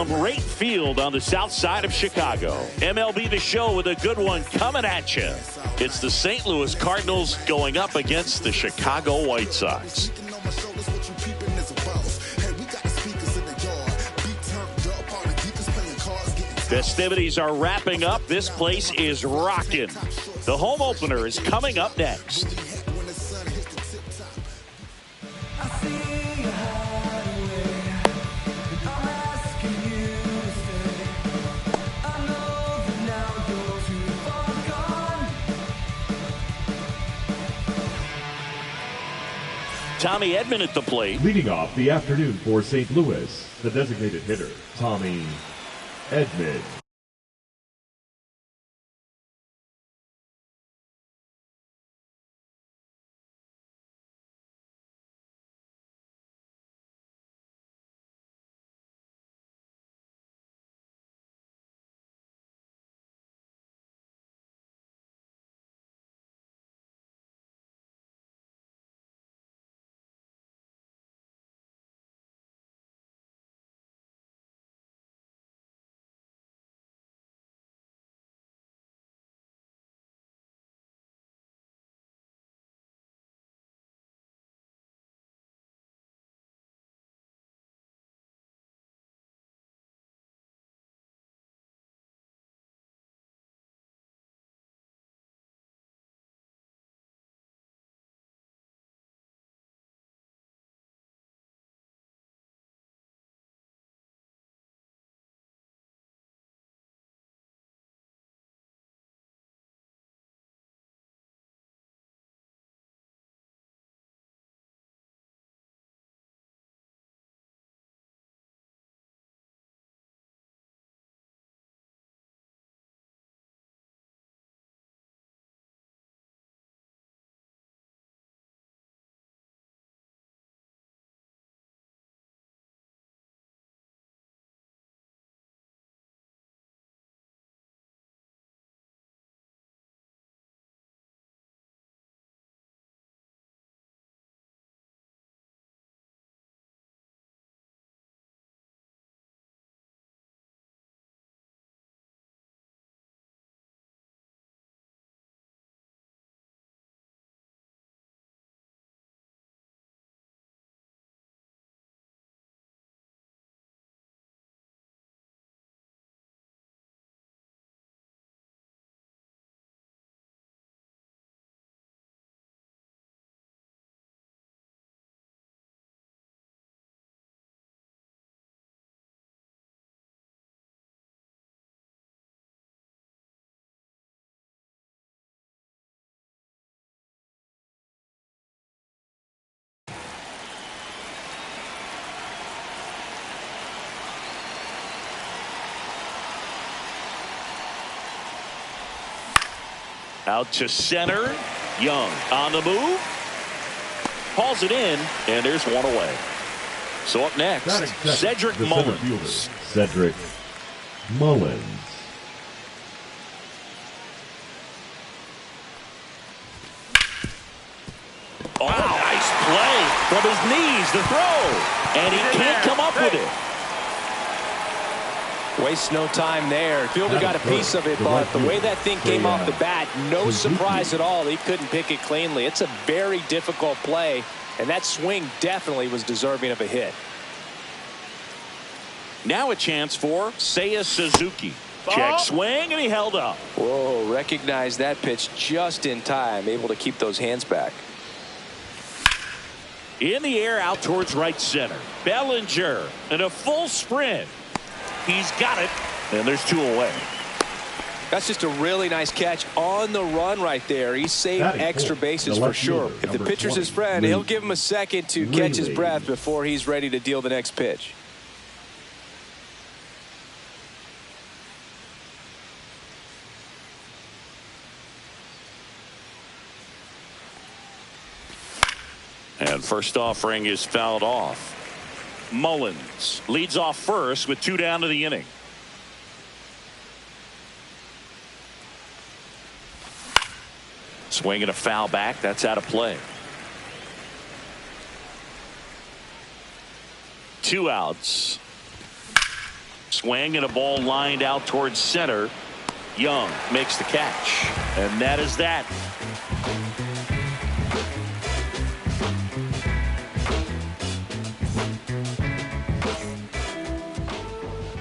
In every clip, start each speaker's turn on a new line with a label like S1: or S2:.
S1: from Rate Field on the south side of Chicago. MLB The Show with a good one coming at you. It's the St. Louis Cardinals going up against the Chicago White Sox. Festivities are wrapping up. This place is rocking. The home opener is coming up next. Tommy Edman at the plate.
S2: Leading off the afternoon for St. Louis, the designated hitter, Tommy Edman.
S1: Out to center. Young on the move. Hauls it in, and there's one away. So up next, Cedric Mullins.
S2: Cedric Mullins.
S1: Oh, nice play from his knees to throw, and he can't come up with it.
S3: Waste no time there. Fielder got a piece of it, but the way that thing came off the bat, no surprise at all. He couldn't pick it cleanly. It's a very difficult play, and that swing definitely was deserving of a hit.
S1: Now a chance for Seiya Suzuki. Check swing, and he held up.
S3: Whoa, recognized that pitch just in time, able to keep those hands back.
S1: In the air out towards right center. Bellinger in a full sprint. He's got it, and there's two away.
S3: That's just a really nice catch on the run right there. He saved extra bases for sure. If the pitcher's his friend, he'll give him a second to catch his breath before he's ready to deal the next pitch.
S1: And first offering is fouled off. Mullins leads off first with two down to the inning. Swinging a foul back. That's out of play. Two outs. swing and a ball lined out towards center. Young makes the catch, and that is that.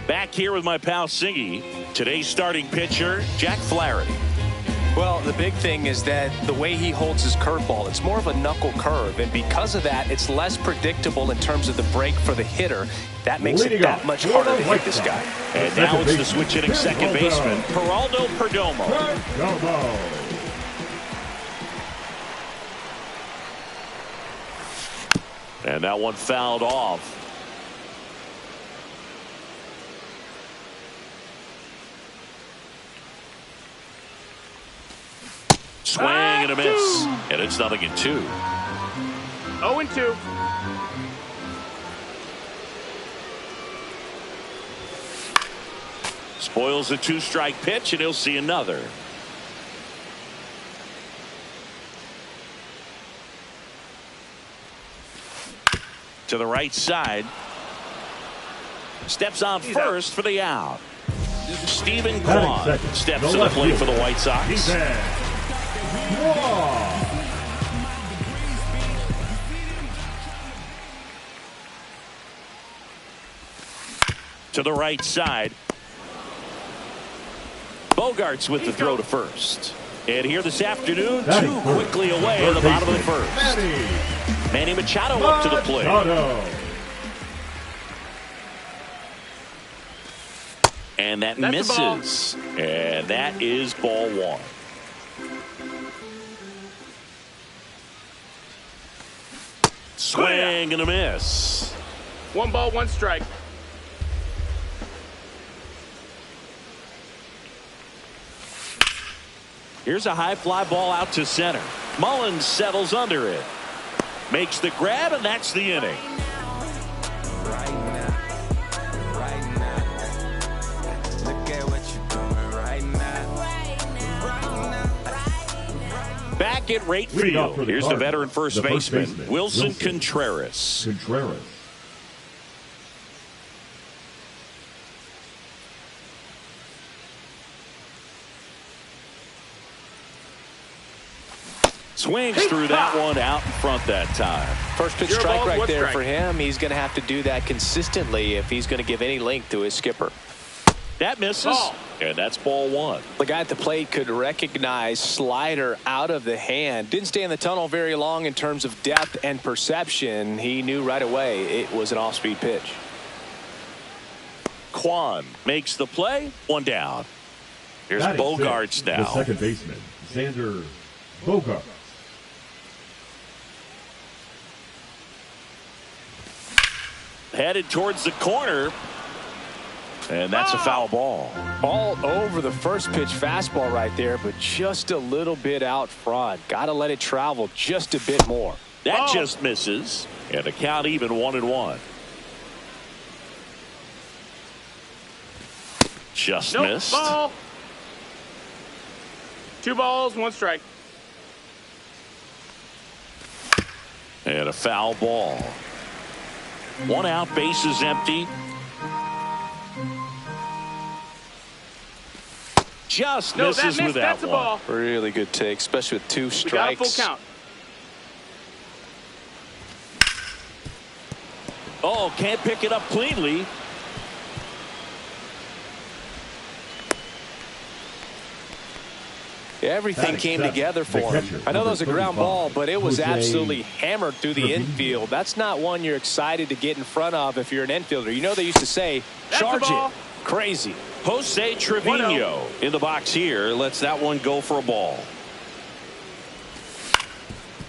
S1: Back here with my pal Singy. Today's starting pitcher, Jack Flaherty.
S3: Well, the big thing is that the way he holds his curveball, it's more of a knuckle curve, and because of that, it's less predictable in terms of the break for the hitter. That makes it that much harder to hit this guy.
S1: And now it's the switch hitting second baseman, Geraldo Perdomo. And that one fouled off. Swing and a miss. And it's 0-2.
S4: 0-2.
S1: Spoils a 2-strike pitch, and he'll see another. To the right side. Steps on first for the out. Stephen Kwan steps to the plate for the White Sox. To the right side. Bogarts with the throw to first. And here this afternoon, two quickly away in the bottom of the first. Manny Machado up to the plate. And that misses. And that is ball one. Swing and a miss.
S4: 1 ball, 1 strike.
S1: Here's a high fly ball out to center. Mullins settles under it. Makes the grab, and that's the inning. Back at right field. Here's the veteran first baseman, Wilson Contreras. Swings through that one out in front that time.
S3: First pitch strike right there for him. He's going to have to do that consistently if he's going to give any length to his skipper.
S1: That misses, and that's ball one.
S3: The guy at the plate could recognize slider out of the hand. Didn't stay in the tunnel very long in terms of depth and perception. He knew right away it was an off-speed pitch.
S1: Kwan makes the play. One down. Here's Bogarts now.
S2: The second baseman, Xander Bogaerts.
S1: Headed towards the corner. And that's a foul ball.
S3: All over the first pitch fastball right there, but just a little bit out front. Got to let it travel just a bit more.
S1: That just misses. And the count even 1-1. Just missed.
S4: Ball. 2 balls, 1 strike.
S1: And a foul ball. 1 out, base is empty. Just misses with that one.
S4: Ball.
S3: Really good take, especially with 2 strikes.
S4: We got a full count.
S1: Oh, can't pick it up cleanly.
S3: Everything came together for him. I know that was a ground ball, but it was absolutely hammered through the infield. That's not one you're excited to get in front of if you're an infielder. You know they used to say, charge it. Crazy.
S1: Jose Trevino in the box here lets that one go for a ball.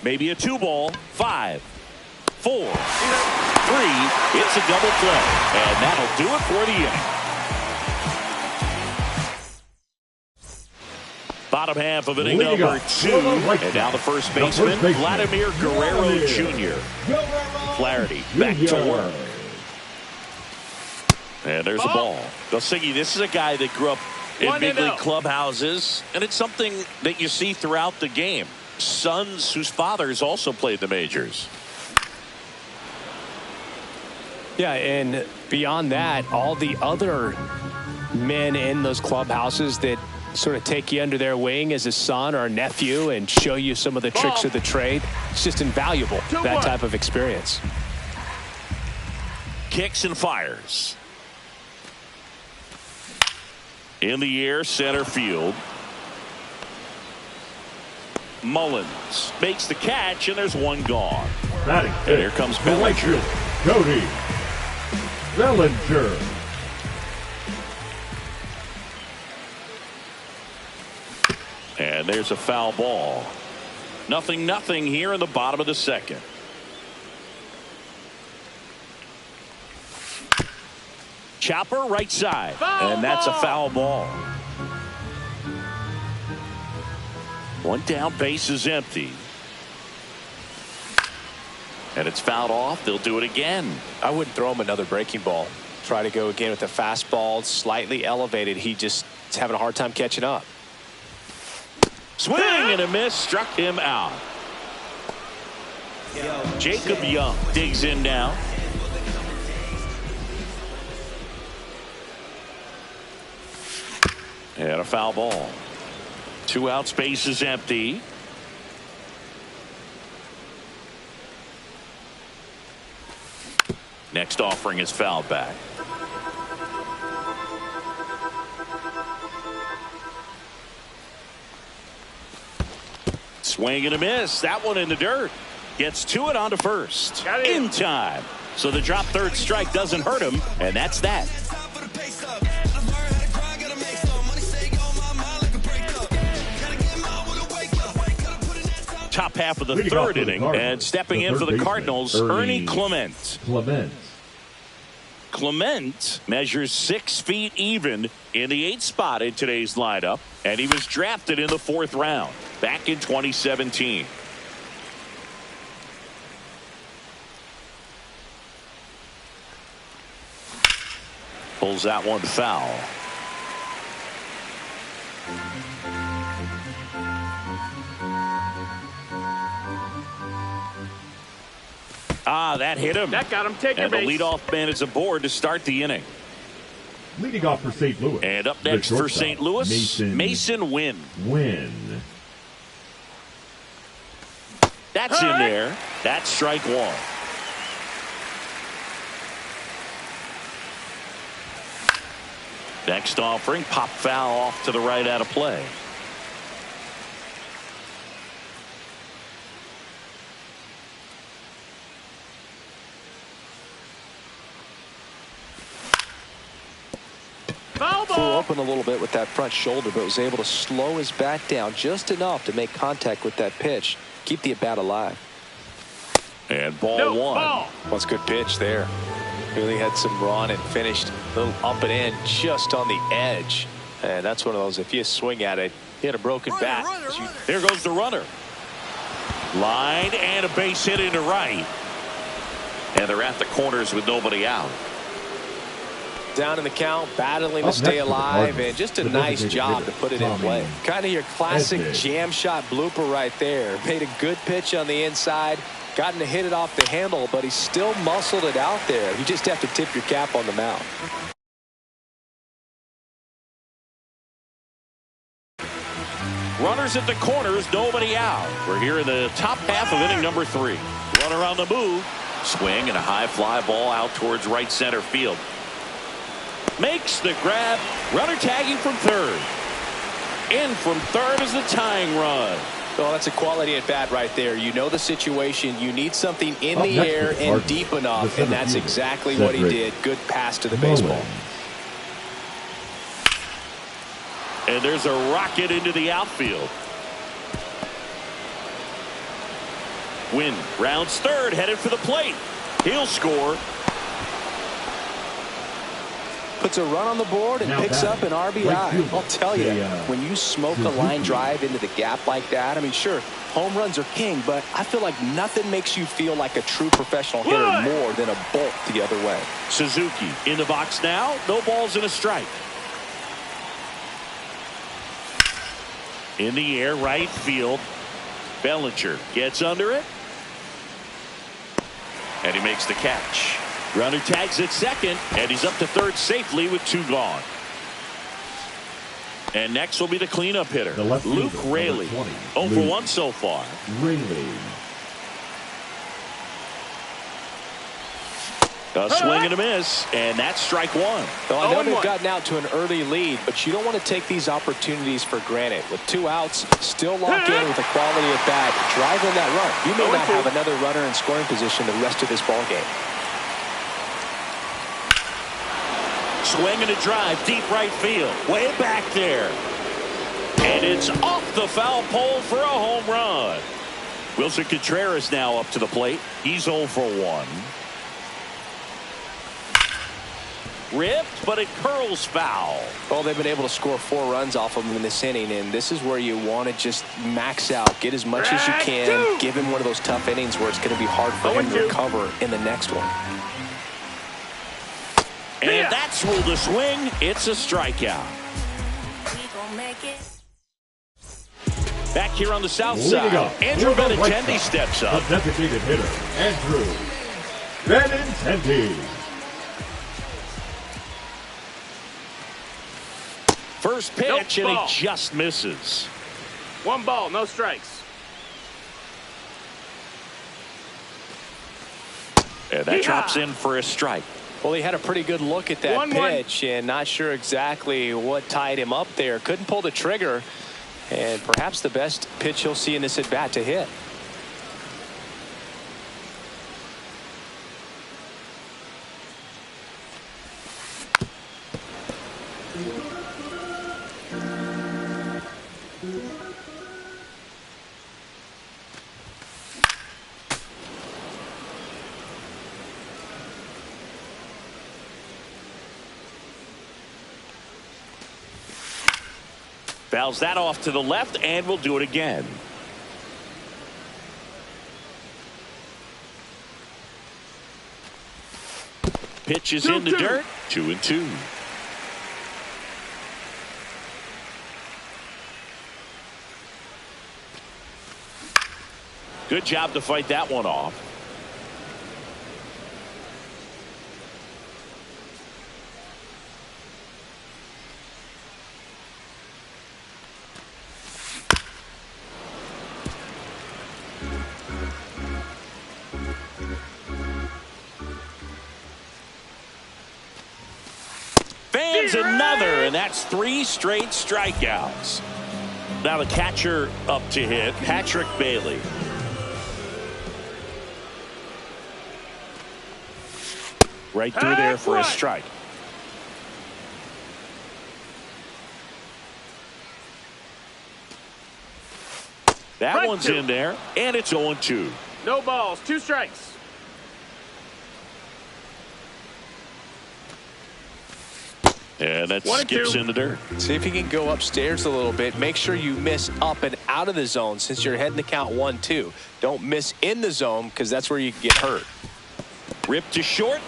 S1: Maybe a 2-ball. 5, 4, 3. It's a double play, and that'll do it for the inning. Bottom half of inning number 2, and now the first baseman, Vladimir Guerrero Jr. Flaherty back to work. And there's a ball. Singy, this is a guy that grew up in big league clubhouses, and it's something that you see throughout the game. Sons whose fathers also played the majors.
S3: Yeah, and Beyond that, all the other men in those clubhouses that sort of take you under their wing as a son or a nephew and show you some of the tricks of the trade, it's just invaluable, that type of experience.
S1: Kicks and fires. In the air, center field. Mullins makes the catch, and there's one gone.
S2: Batting
S1: and here comes Bellinger.
S2: Cody Bellinger.
S1: And there's a foul ball. 0-0 here in the bottom of the second. Chopper right side. And that's a foul ball. One down, base is empty. And it's fouled off. They'll do it again.
S3: I wouldn't throw him another breaking ball. Try to go again with the fastball, slightly elevated. He just is having a hard time catching up.
S1: Swing and a miss, struck him out. Jacob Young digs in now. And a foul ball. 2 outs, base is empty. Next offering is fouled back. Swing and a miss. That one in the dirt. Gets to it onto first. In time. So the drop third strike doesn't hurt him, and that's that. Top half of the third inning, and stepping in for the Cardinals, Ernie Clement. Clement measures 6 feet even in the 8th spot in today's lineup, and he was drafted in the 4th round back in 2017. Pulls that one foul. That hit him.
S4: That got him. Take
S1: and
S4: your
S1: the
S4: base.
S1: leadoff man is aboard to start the inning.
S2: Leading off for St. Louis.
S1: And up next for St. Louis, Mason Wynn. That's in there. That's strike one. Next offering, pop foul off to the right out of play.
S3: Flew open a little bit with that front shoulder, but was able to slow his bat down just enough to make contact with that pitch, keep the at-bat alive.
S1: And ball one.
S3: That's a good pitch there. Really had some run and finished a little up and in just on the edge. And that's one of those, if you swing at it, you had a broken bat.
S1: There goes the runner. Line and a base hit into right. And they're at the corners with nobody out.
S3: Down in the count, battling to stay alive, and just a nice job to put it in play. Kind of your classic jam shot blooper right there. Made a good pitch on the inside, gotten to hit it off the handle, but he still muscled it out there. You just have to tip your cap on the mound.
S1: Runners at the corners, nobody out. We're here in the top half of inning number 3. Runner on the move. Swing and a high fly ball out towards right center field. Makes the grab. Runner tagging from third. In from third is the tying run.
S3: Well, that's a quality at bat right there. You know the situation. You need something in the air and deep enough, and that's exactly what he did. Good pass to the baseball.
S1: And there's a rocket into the outfield. Wynn rounds third, headed for the plate. He'll score.
S3: Puts a run on the board and picks up an RBI. I'll tell you, when you smoke a line drive into the gap like that, I mean, sure, home runs are king, but I feel like nothing makes you feel like a true professional hitter more than a bolt the other way.
S1: Suzuki in the box now. No balls and a strike. In the air, right field. Bellinger gets under it. And he makes the catch. Runner tags at second, and he's up to third safely with 2 gone. And next will be the cleanup hitter, Luke Raley. 0 for 1 so far.
S2: Raley.
S1: A swing and a miss, and that's strike 1.
S3: Well, I know they've gotten out to an early lead, but you don't want to take these opportunities for granted. With 2 outs, still lock in with a quality at bat, drive in that run. You may not have another runner in scoring position the rest of this ball game.
S1: Swing and a drive, deep right field, way back there. And it's off the foul pole for a home run. Wilson Contreras now up to the plate. He's 0 for 1. Ripped, but it curls foul.
S3: Well, they've been able to score 4 runs off of him in this inning, and this is where you want to just max out, get as much as you can, give him one of those tough innings where it's going to be hard for him to recover in the next one.
S1: And that's ruled a swing. It's a strikeout. Back here on the south side, Andrew Benintendi steps up.
S2: The designated hitter, Andrew Benintendi.
S1: First pitch, and he just misses.
S4: 1 ball, no strikes.
S1: And that drops in for a strike.
S3: Well, he had a pretty good look at that pitch, and not sure exactly what tied him up there. Couldn't pull the trigger, and perhaps the best pitch he'll see in this at-bat to hit.
S1: Fouls that off to the left, and we'll do it again. Pitch is in the dirt. 2-2. Good job to fight that one off. Fans another, and that's 3 straight strikeouts. Now the catcher up to hit, Patrick Bailey. Right through there for a strike. That one's in there, and it's 0-2.
S4: No balls, 2 strikes.
S1: And that skips in the dirt.
S3: See if you can go upstairs a little bit. Make sure you miss up and out of the zone since you're heading to count 1-2. Don't miss in the zone because that's where you can get hurt.
S1: Ripped to short.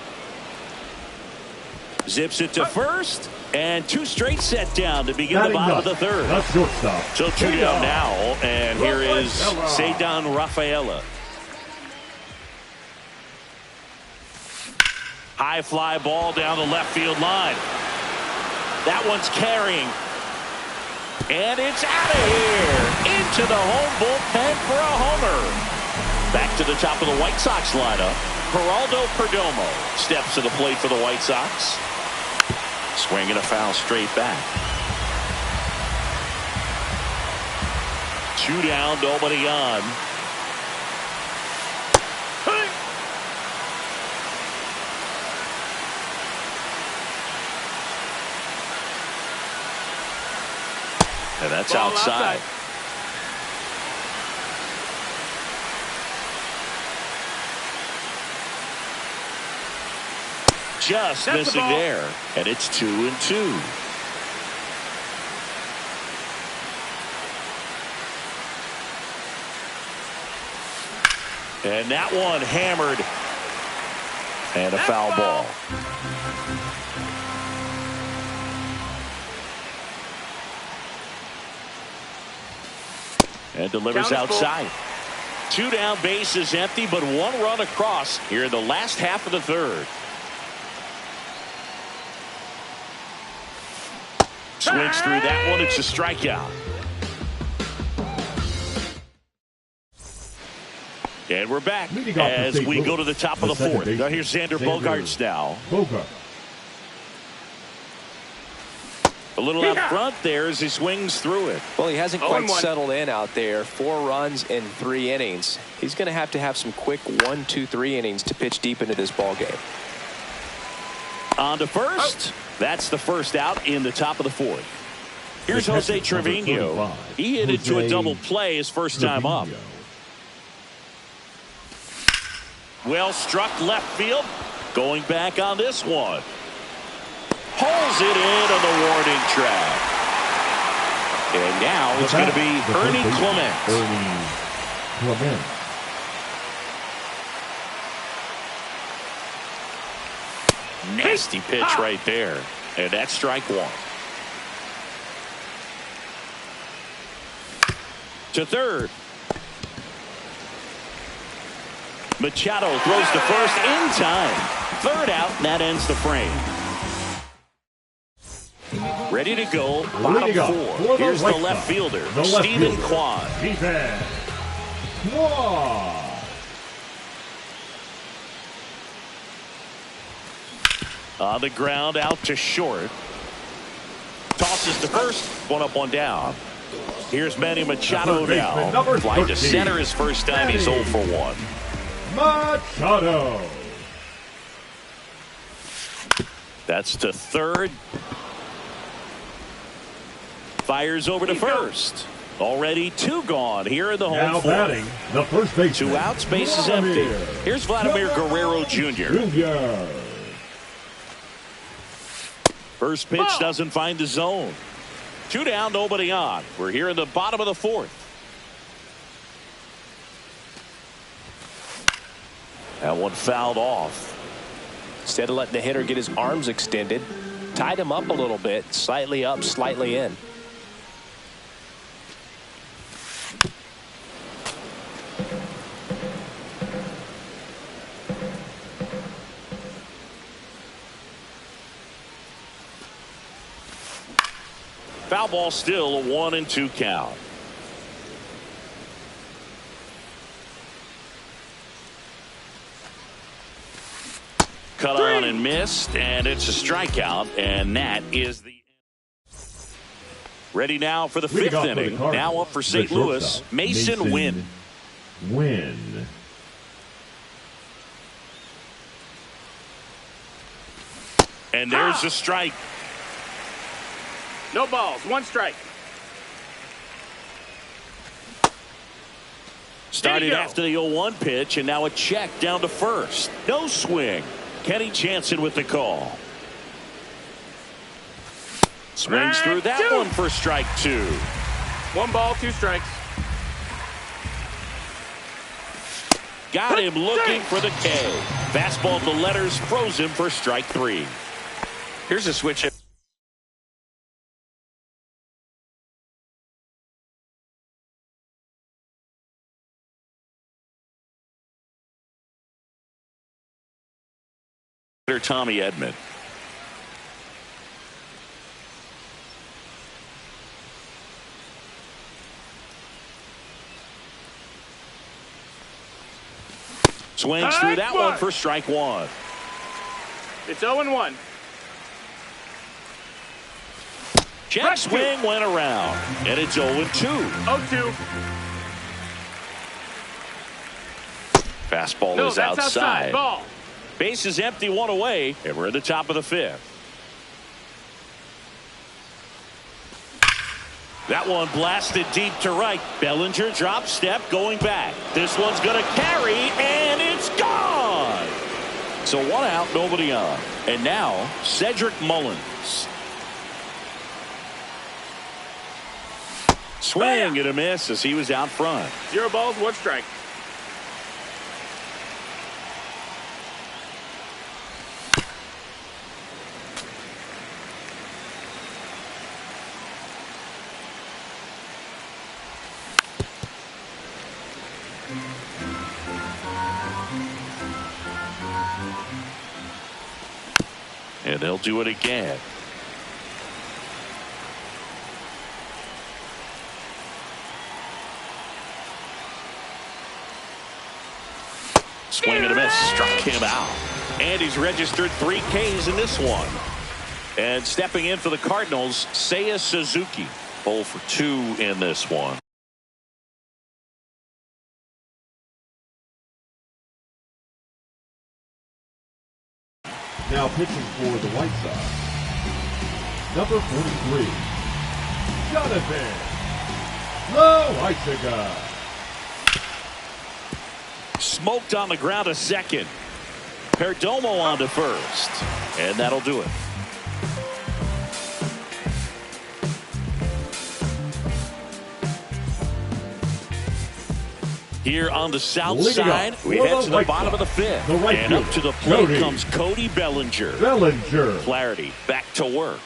S1: Zips it to first. And 2 straight set down to begin the bottom of the third. So 2 down now. And here is Ceddanne Rafaela. High fly ball down the left field line. That one's carrying. And it's out of here. Into the home bullpen for a homer. Back to the top of the White Sox lineup. Geraldo Perdomo steps to the plate for the White Sox. Swing and a foul straight back. 2 down, nobody on. And that's outside. Just missing there. And it's 2-2. And that one hammered. And a foul ball. And delivers outside. 2 down, base is empty, but 1 run across here in the last half of the third. Swings through that one. It's a strikeout. And we're back as we go to the top of the fourth. Now here's Xander Bogaerts now. A little out front there as he swings through it.
S3: Well, he hasn't quite settled in out there. 4 runs in 3 innings. He's going to have some quick 1, 2, 3 innings to pitch deep into this ball game.
S1: On to first. That's the first out in the top of the fourth. Here's Jose Trevino. He hit it to a double play his first time up. Well struck left field. Going back on this one. Pulls it in on the warning track. And now it's going to be Ernie Clement. Nasty pitch right there. And that's strike 1. To third. Machado throws to first in time. Third out, and that ends the frame. Ready to go, bottom 4. Here's the left fielder, Stephen Kwan. On the ground, out to short. Tosses to first, 1 up, 1 down. Here's Manny Machado now. Fly to center his first time. He's 0 for 1.
S2: Machado.
S1: That's to third. Fires over to first. Already 2 gone here in the home
S2: now
S1: fourth.
S2: Batting, the first baseman.
S1: 2 outs, base is empty. Here's Vladimir Guerrero Jr. First pitch doesn't find the zone. 2 down, nobody on. We're here in the bottom of the fourth. That one fouled off.
S3: Instead of letting the hitter get his arms extended, tied him up a little bit, slightly up, slightly in.
S1: Foul ball, still a 1-2 count. Cut on and missed, and it's a strikeout, and that is the ready now for the 5th inning. Now up for St. Louis, Mason Wynn. And there's a strike.
S4: No balls, 1 strike.
S1: Started after the 0-1 pitch, and now a check down to first. No swing. Kenny Jansen with the call. Swings through that one for strike 2.
S4: 1 ball, 2 strikes.
S1: Got him looking for the K. Fastball to letters, froze him for strike 3. Here's a switch. Tommy Edman. Swings through that one for strike 1.
S4: It's 0-1.
S1: Check swing went around, and it's 0-2.
S4: 0-2.
S1: Fastball
S4: No,
S1: is
S4: that's
S1: outside.
S4: Ball.
S1: Base is empty, 1 away, and we're at the top of the 5th. That one blasted deep to right. Bellinger drop step going back. This one's going to carry, and it's gone. So 1 out, nobody on. And now Cedric Mullins. Swing and a miss as he was out front.
S4: 0 balls, 1 strike.
S1: And they'll do it again. Swing and a miss. Struck him out. And he's registered 3 Ks in this one. And stepping in for the Cardinals, Seiya Suzuki. 0 for 2 in this one.
S2: Now pitching for the White Sox, number 43, Jonathan Loaizaga.
S1: Smoked on the ground a second. Perdomo on to first. And that'll do it. Here on the south side, we head to the bottom of the 5th. And up to the plate comes Cody Bellinger. Flaherty back to work.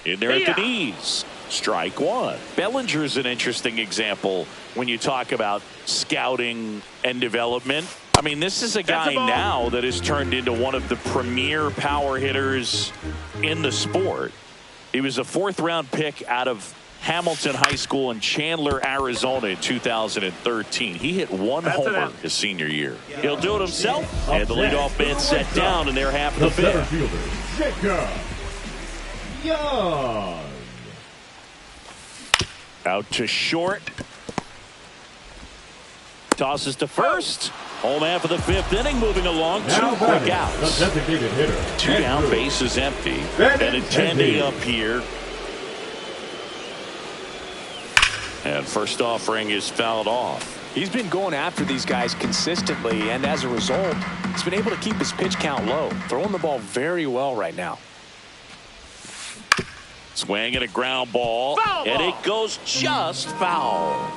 S1: In there at the knees. Strike 1. Bellinger is an interesting example when you talk about scouting and development. I mean, this is a guy now that has turned into one of the premier power hitters in the sport. He was a 4th-round pick out of Hamilton High School in Chandler, Arizona in 2013. He hit 1 homer his senior year. He'll do it himself. And the leadoff man set down in their half of the 5th.
S2: Center fielder, Jacob Young.
S1: Out to short. Tosses to first. Home half of the 5th inning, moving along. 2 quick outs.
S2: The designated hitter.
S1: 2 down, base is empty. And a 10-day up here. And first offering is fouled off.
S3: He's been going after these guys consistently, and as a result, he's been able to keep his pitch count low, throwing the ball very well right now.
S1: Swing and a ground ball, and it goes just foul.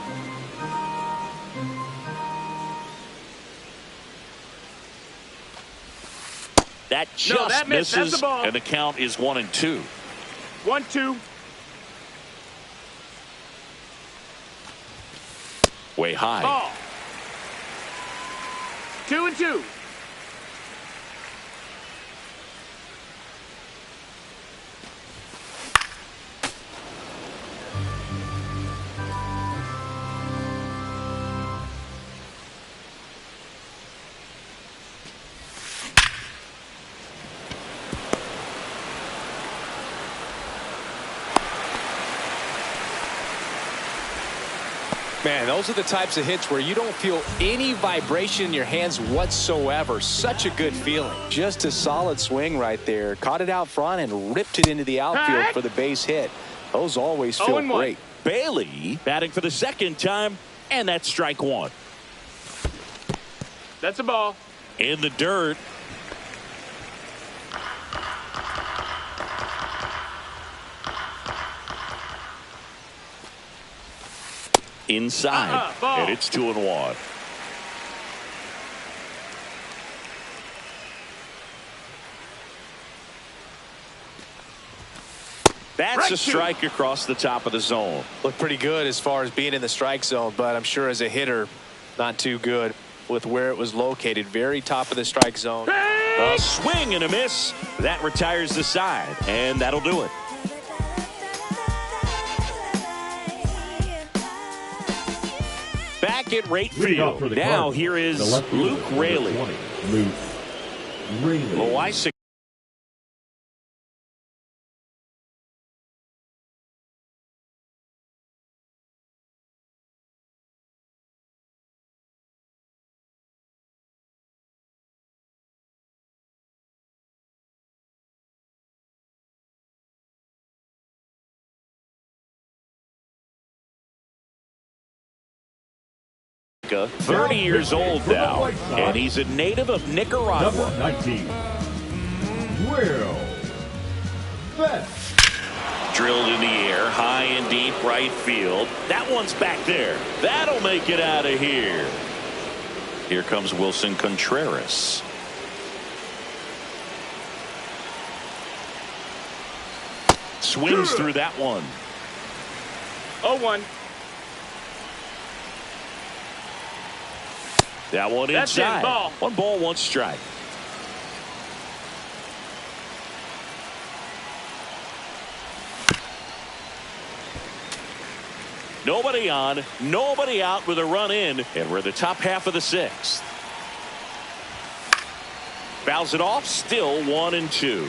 S1: That just misses, and the count is 1-2.
S4: 1-2.
S1: Way high.
S4: Ball. 2-2.
S3: Man, those are the types of hits where you don't feel any vibration in your hands whatsoever. Such a good feeling. Just a solid swing right there. Caught it out front and ripped it into the outfield for the base hit. Those always feel great.
S1: Bailey batting for the 2nd time, and that's strike 1.
S4: That's a ball.
S1: In the dirt. Inside, and it's 2-1. That's a strike across the top of the zone.
S3: Looked pretty good as far as being in the strike zone, but I'm sure as a hitter, not too good with where it was located. Very top of the strike zone.
S1: A swing and a miss. That retires the side, and that'll do it. Back at right field. Now here is Luke Raley. Loaizaga. America, 30 years old now, and he's a native of Nicaragua.
S2: Number 19, Will Betts.
S1: Drilled in the air, high and deep right field. That one's back there. That'll make it out of here. Here comes Wilson Contreras. Swings through that one.
S4: 0-1.
S1: That one
S4: That's
S1: inside.
S4: it, ball.
S1: 1 ball, 1 strike. Nobody on, nobody out with a run in, and we're the top half of the 6th. Fouls it off, still 1-2.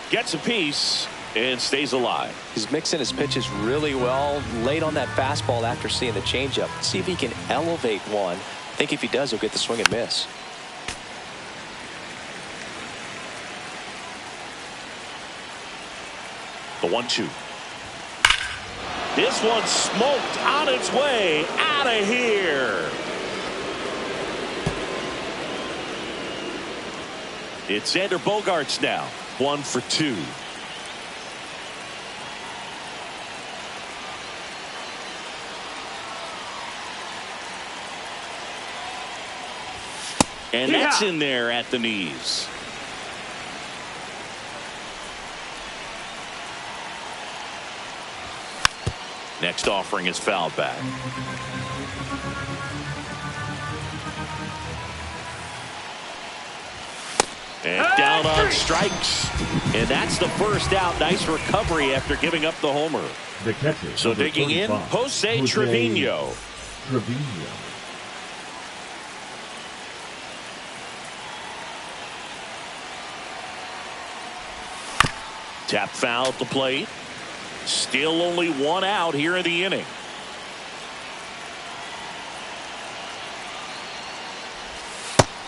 S1: Gets a piece and stays alive.
S3: He's mixing his pitches really well. Late on that fastball after seeing the changeup. See if he can elevate one. I think if he does, he'll get the swing and miss.
S1: The 1-2. This one smoked on its way out of here. It's Xander Bogaerts now. 1 for 2. And that's in there at the knees. Next offering is fouled back. And down on strikes. And that's the first out. Nice recovery after giving up the homer.
S2: The catcher.
S1: So digging in, Jose Trevino. Tap foul at the plate. Still only 1 out here in the inning.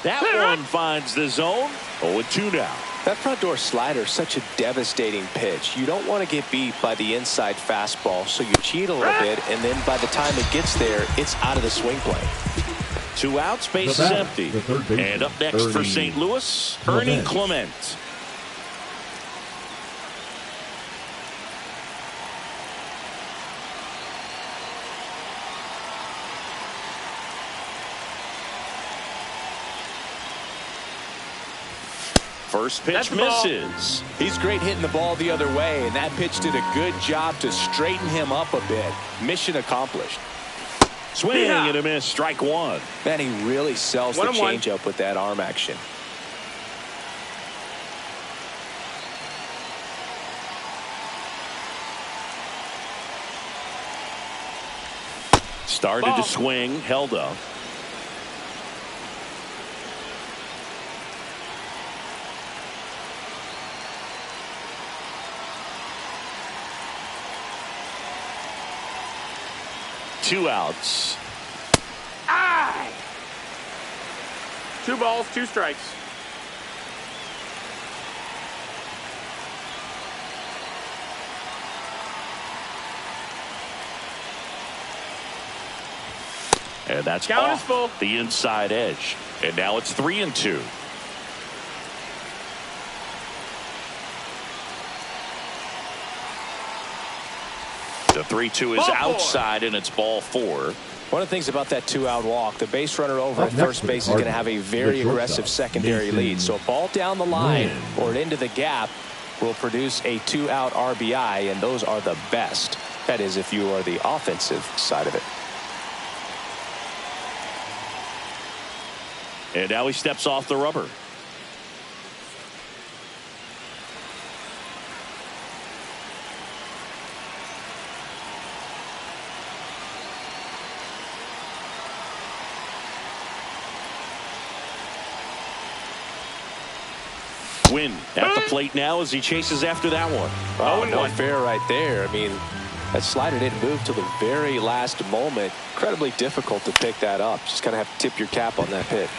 S1: That one finds the zone. 0-2 now.
S3: That front door slider is such a devastating pitch. You don't want to get beat by the inside fastball, so you cheat a little bit, and then by the time it gets there, it's out of the swing play.
S1: 2 outs, base is empty. And up next for St. Louis, Ernie Clement. First pitch misses.
S3: He's great hitting the ball the other way, and that pitch did a good job to straighten him up a bit. Mission accomplished.
S1: Swing and a miss, strike 1.
S3: Man, he really sells the changeup with that arm action.
S1: Started to swing, held up. Two outs.
S4: 2 balls, 2 strikes.
S1: And that's
S4: Count is
S1: off
S4: full.
S1: the inside edge. And now it's 3-2. The 3-2 is outside, and it's ball 4.
S3: One of the things about that 2-out walk, the base runner over at first base is going to have a very aggressive secondary lead. So a ball down the line or into the gap will produce a 2-out RBI, and those are the best. That is, if you are the offensive side of it.
S1: And now he steps off the rubber. Win at the plate now as he chases after that one.
S3: Oh, no fair right there. I mean, that slider didn't move till the very last moment. Incredibly difficult to pick that up. Just kind of have to tip your cap on that pitch.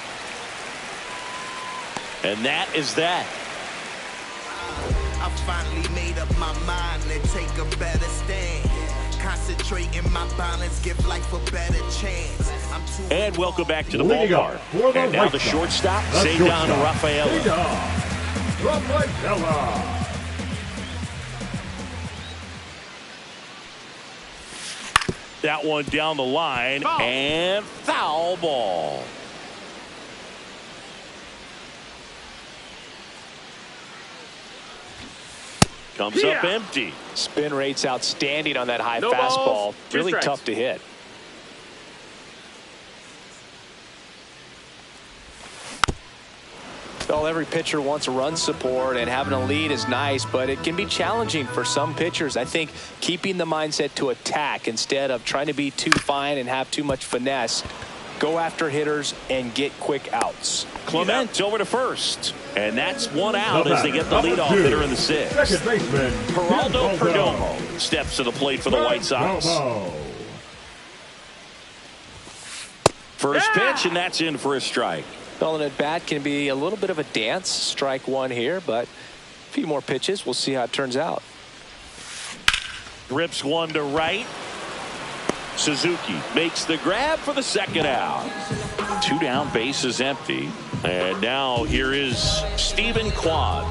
S1: And that is that.
S5: I finally made up my mind to take a better stand. Concentrate in my balance, give life a better chance.
S1: And welcome back to the ballpark. And now the shortstop, Cedar Rafaela. That one down the line, and foul ball. Comes up empty.
S3: Spin rate's outstanding on that high
S4: No
S3: fastball.
S4: balls, two
S3: Really
S4: strikes.
S3: tough to hit. Well, every pitcher wants run support, and having a lead is nice, but it can be challenging for some pitchers. I think keeping the mindset to attack instead of trying to be too fine and have too much finesse. Go after hitters and get quick outs.
S1: Clement over to first. And that's one out as they get the leadoff hitter in the sixth.
S2: Second baseman,
S1: Geraldo Perdomo steps to the plate for the White Sox. First pitch, and that's in for a strike.
S3: Well, an at-bat can be a little bit of a dance. Strike one here, but a few more pitches. We'll see how it turns out.
S1: Rips one to right. Suzuki makes the grab for the second out. 2 down, base is empty. And now here is Stephen Kwan.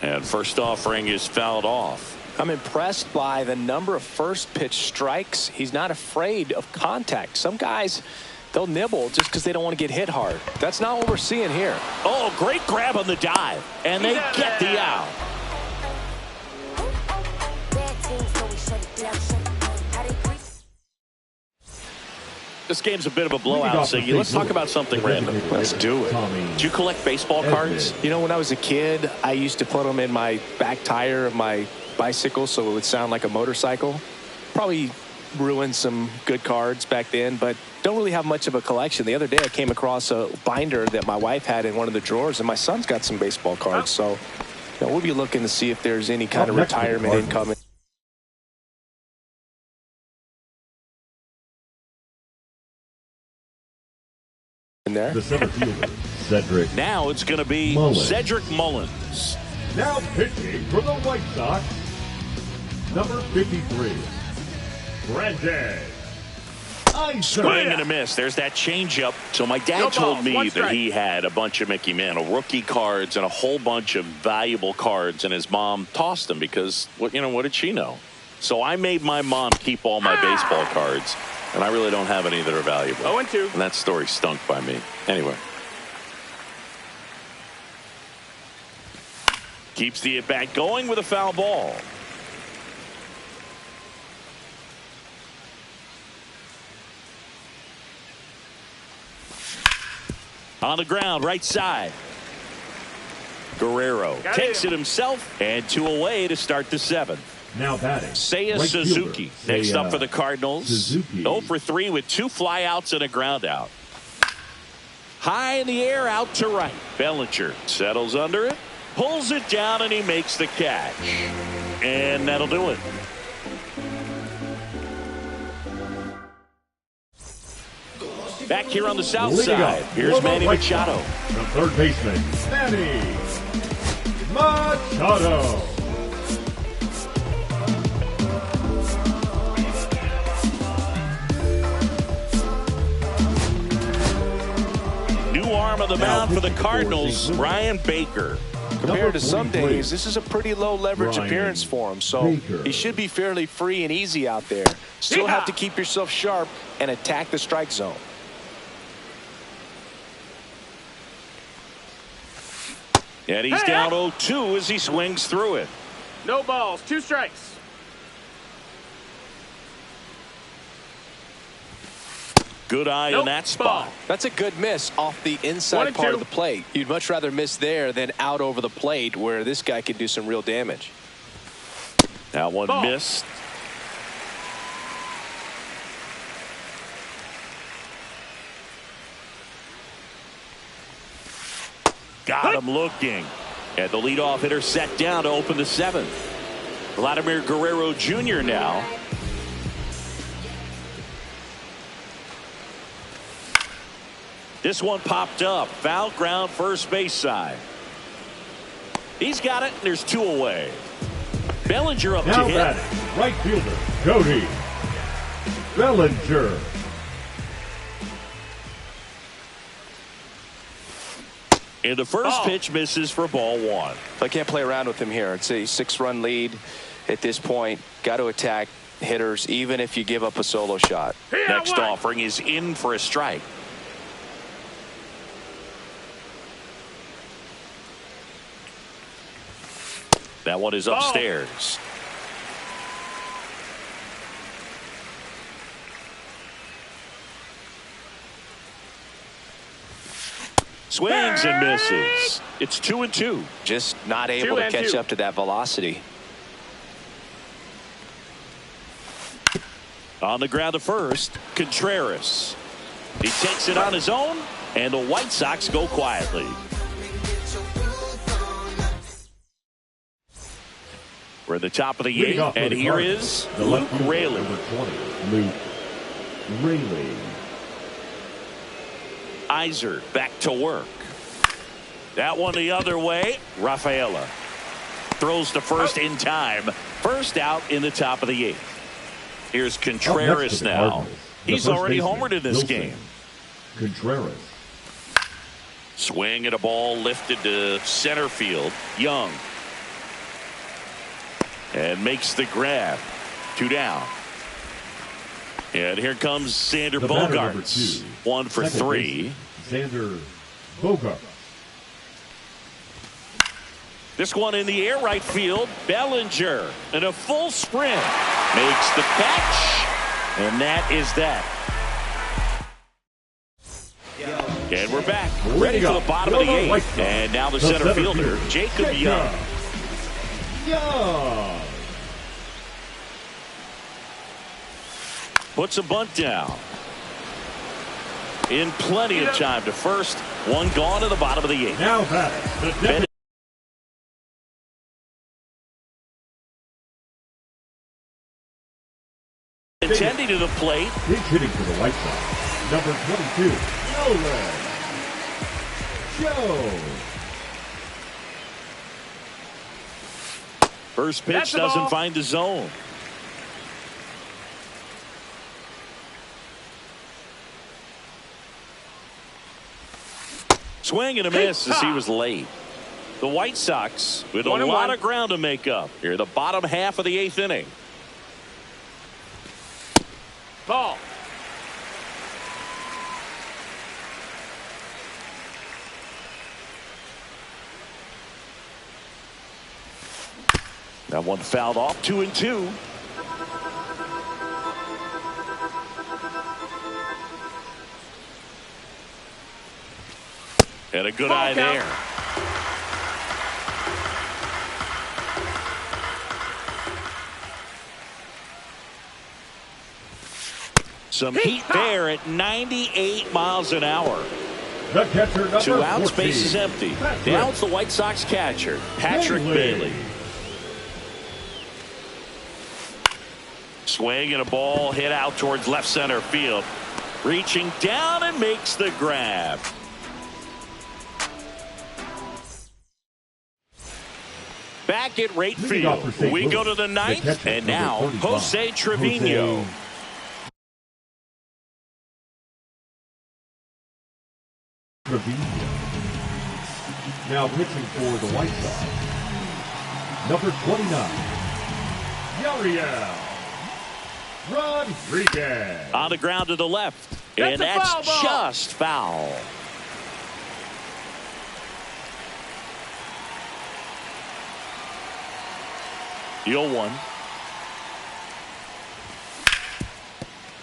S1: And first offering is fouled off.
S3: I'm impressed by the number of first pitch strikes. He's not afraid of contact. Some guys, they'll nibble just because they don't want to get hit hard. That's not what we're seeing here.
S1: Oh, great grab on the dive. And they get the out. This game's a bit of a blowout, Siggy. Let's talk about something random.
S3: Let's do it.
S1: Do you collect baseball cards?
S3: You know, when I was a kid, I used to put them in my back tire of my bicycle so it would sound like a motorcycle. Probably ruined some good cards back then, but don't really have much of a collection. The other day I came across a binder that my wife had in one of the drawers, and my son's got some baseball cards. So you know, we'll be looking to see if there's any kind of retirement income in there.
S2: The center fielder, Cedric.
S1: Now it's going to be
S2: Mullins.
S1: Cedric Mullins.
S2: Now pitching for the White Sox, number 53, Brandon.
S1: Swing and a miss. There's that changeup. So my dad told me that he had a bunch of Mickey Mantle rookie cards and a whole bunch of valuable cards, and his mom tossed them because, what did she know? So I made my mom keep all my baseball cards, and I really don't have any that are valuable.
S4: 0-2.
S1: And that story stunk by me. Anyway. Keeps the at-bat going with a foul ball. On the ground, right side. Guerrero takes it himself, and 2 away to start the 7th.
S2: Now batting,
S1: Seiya
S2: right
S1: Suzuki
S2: fielder,
S1: next
S2: Seiya
S1: up for the Cardinals.
S2: Suzuki.
S1: 0 for 3 with 2 flyouts and a ground out. High in the air, out to right. Bellinger settles under it, pulls it down, and he makes the catch. And that'll do it. Back here on the south side, here's Manny Machado.
S2: The third baseman, Manny Machado.
S1: New arm of the mound for the Cardinals, Ryan Baker.
S3: Compared to some days, this is a pretty low leverage
S2: Ryan
S3: appearance for him, so
S2: Baker.
S3: he should be fairly free and easy out there. Still have to keep yourself sharp and attack the strike zone.
S1: And he's down 0-2 as he swings through it.
S4: No balls, 2 strikes.
S1: Good eye in that spot.
S3: That's a good miss off the inside part of the plate. You'd much rather miss there than out over the plate where this guy could do some real damage.
S1: Now one missed. Got him looking. And the leadoff hitter set down to open the 7th. Vladimir Guerrero Jr. now. This one popped up. Foul ground, first base side. He's got it, and there's 2 away. Bellinger up
S2: Now
S1: to hit.
S2: batting, right fielder, Cody Bellinger.
S1: And the first pitch misses for ball 1.
S3: I can't play around with him here. It's a 6-run lead at this point. Got to attack hitters even if you give up a solo shot.
S1: Next offering is in for a strike. That one is upstairs. Swings and misses. It's 2-2.
S3: Just not able to catch up to that velocity.
S1: On the ground to first, Contreras. He takes it on his own, and the White Sox go quietly. We're at the top of the eighth, and here is Luke Raley.
S2: Luke Raley.
S1: Iser back to work. That one the other way. Rafaela throws to first in time. First out in the top of the eighth. Here's Contreras now. He's already homered in this game.
S2: Contreras.
S1: Swing at a ball lifted to center field. Young. And makes the grab. 2 down. And here comes Xander Bogaerts. 1 for 3.
S2: Xander Bogaerts.
S1: This one in the air right field. Bellinger in a full sprint. Makes the catch. And that is that. And we're back. Ready for the bottom of the eighth. And now the center fielder, Jacob Young. Puts a bunt down. In plenty of time to first. One gone at the bottom of the eighth.
S2: Now that
S1: Intending to the plate.
S2: He's hitting for the White Sox. Number 22, Joe.
S1: First pitch doesn't find the zone. Swing and a miss as he was late. The White Sox with a lot of ground to make up here, the bottom half of the eighth inning.
S4: Ball.
S1: That one fouled off. 2-2. And a good eye there. Some heat there at 98 miles an hour.
S2: The catcher, number
S1: 2 outs,
S2: 14.
S1: base is empty. Down's the White Sox catcher, Patrick Bailey. Swing and a ball hit out towards left center field. Reaching down and makes the grab. Back at right field. We go to the ninth, and now Jose Trevino.
S2: Now pitching for the White Sox, number 29, Yariel Rodriguez.
S1: On the ground to the left, and that's just foul. The 0-1.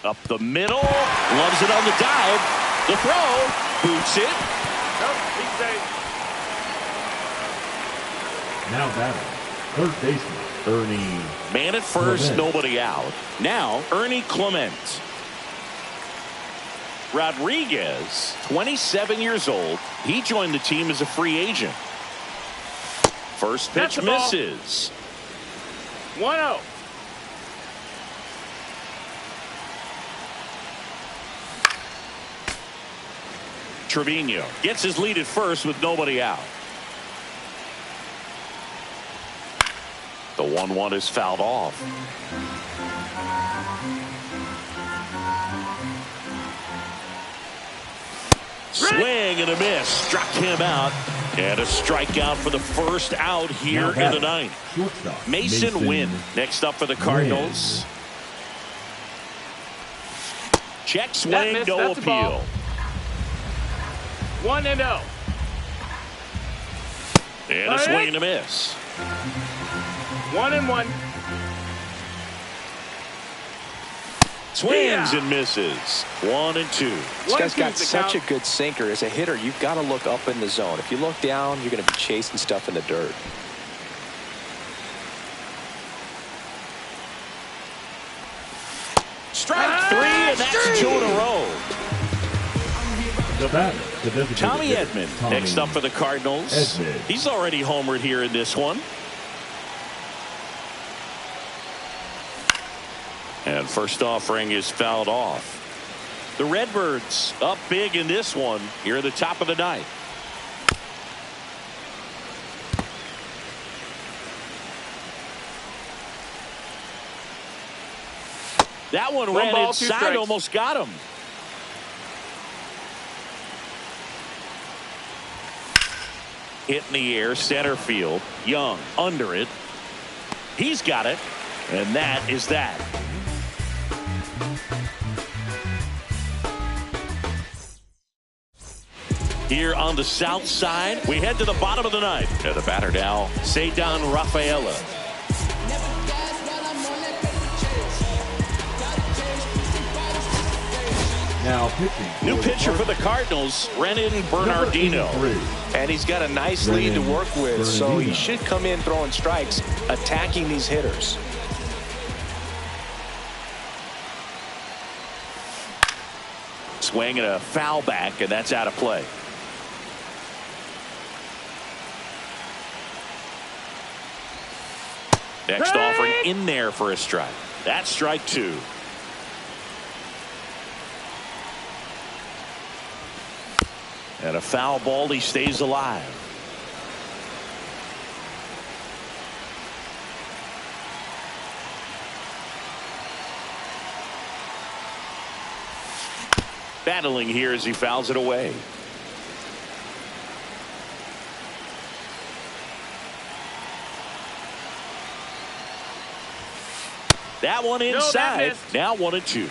S1: Up the middle, loves it on the dive. The throw, boots it.
S4: Nope, he's safe.
S2: Now batting, third baseman, Ernie.
S1: Man at first,
S2: Clement.
S1: nobody out. Now, Ernie Clement. Rodriguez, 27 years old. He joined the team as a free agent. First pitch misses.
S4: 1-0.
S1: Trevino gets his lead at first with nobody out. The 1-1 is fouled off. Swing and a miss. Struck him out. And a strikeout for the first out here in the ninth. Mason Wynn next up for the Cardinals. Check swing, no appeal.
S4: 1-0.
S1: And a swing and a miss.
S4: 1-1.
S1: Swings and misses. 1-2.
S3: This guy's got such a good sinker. As a hitter, you've got to look up in the zone. If you look down, you're going to be chasing stuff in the dirt.
S1: Strike 3, and that's 2 in a row.
S2: The batter, the designated
S1: Tommy
S2: hitter,
S1: Edman
S2: Tommy
S1: next up for the Cardinals.
S2: Edman.
S1: He's already homered here in this one. And first offering is fouled off. The Redbirds up big in this one here at the top of the ninth. That one ran
S4: ball,
S1: inside, almost got him. Hit in the air, center field. Young under it. He's got it, and that is that. Here on the south side, we head to the bottom of the ninth. And the batter now, Ceddanne Rafaela.
S2: Now pitching.
S1: New pitcher for the Cardinals, Renan Bernardino.
S3: And he's got a nice lead to work with, so he should come in throwing strikes, attacking these hitters.
S1: Swing and a foul back, and that's out of play. Next offering in there for a strike. That's strike 2. And a foul ball, he stays alive. Battling here as he fouls it away. That one inside. Now 1-2.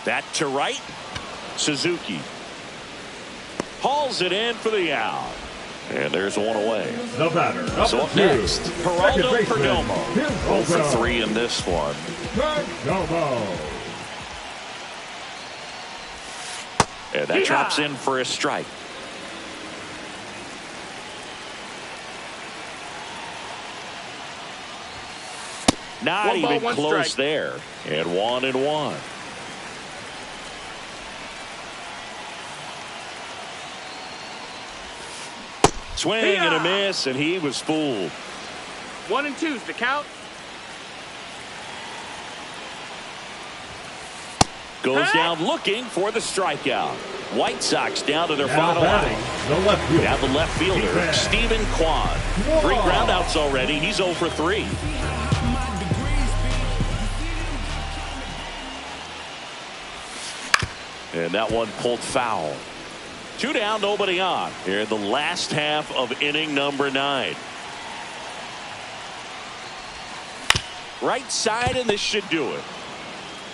S1: That to right. Suzuki hauls it in for the out. And there's one away.
S2: The batter.
S1: So up next, Geraldo Perdomo. 0 for 3 in this one.
S2: Perdomo.
S1: And that drops in for a strike. Not even close there. And 1-1. Swing and a miss, and he was fooled.
S4: 1-2's the count.
S1: Goes down looking for the strikeout. White Sox down to their final line.
S2: The left fielder.
S1: Now the left fielder, Stephen Kwan. 3 groundouts already. He's 0 for 3. And that one pulled foul. 2 down, nobody on. Here in the last half of inning number 9. Right side, and this should do it.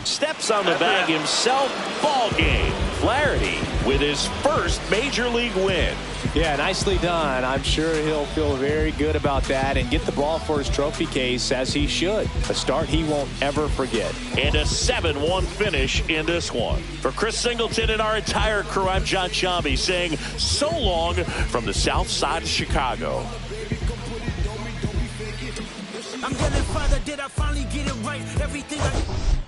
S1: Steps on the bag himself. Ball game. Flaherty with his first major league win.
S3: Yeah, nicely done. I'm sure he'll feel very good about that and get the ball for his trophy case, as he should. A start he won't ever forget.
S1: And a 7-1 finish in this one. For Chris Singleton and our entire crew, I'm John Chambi saying so long from the south side of Chicago.
S6: I'm getting further. Did I finally get it right? Everything I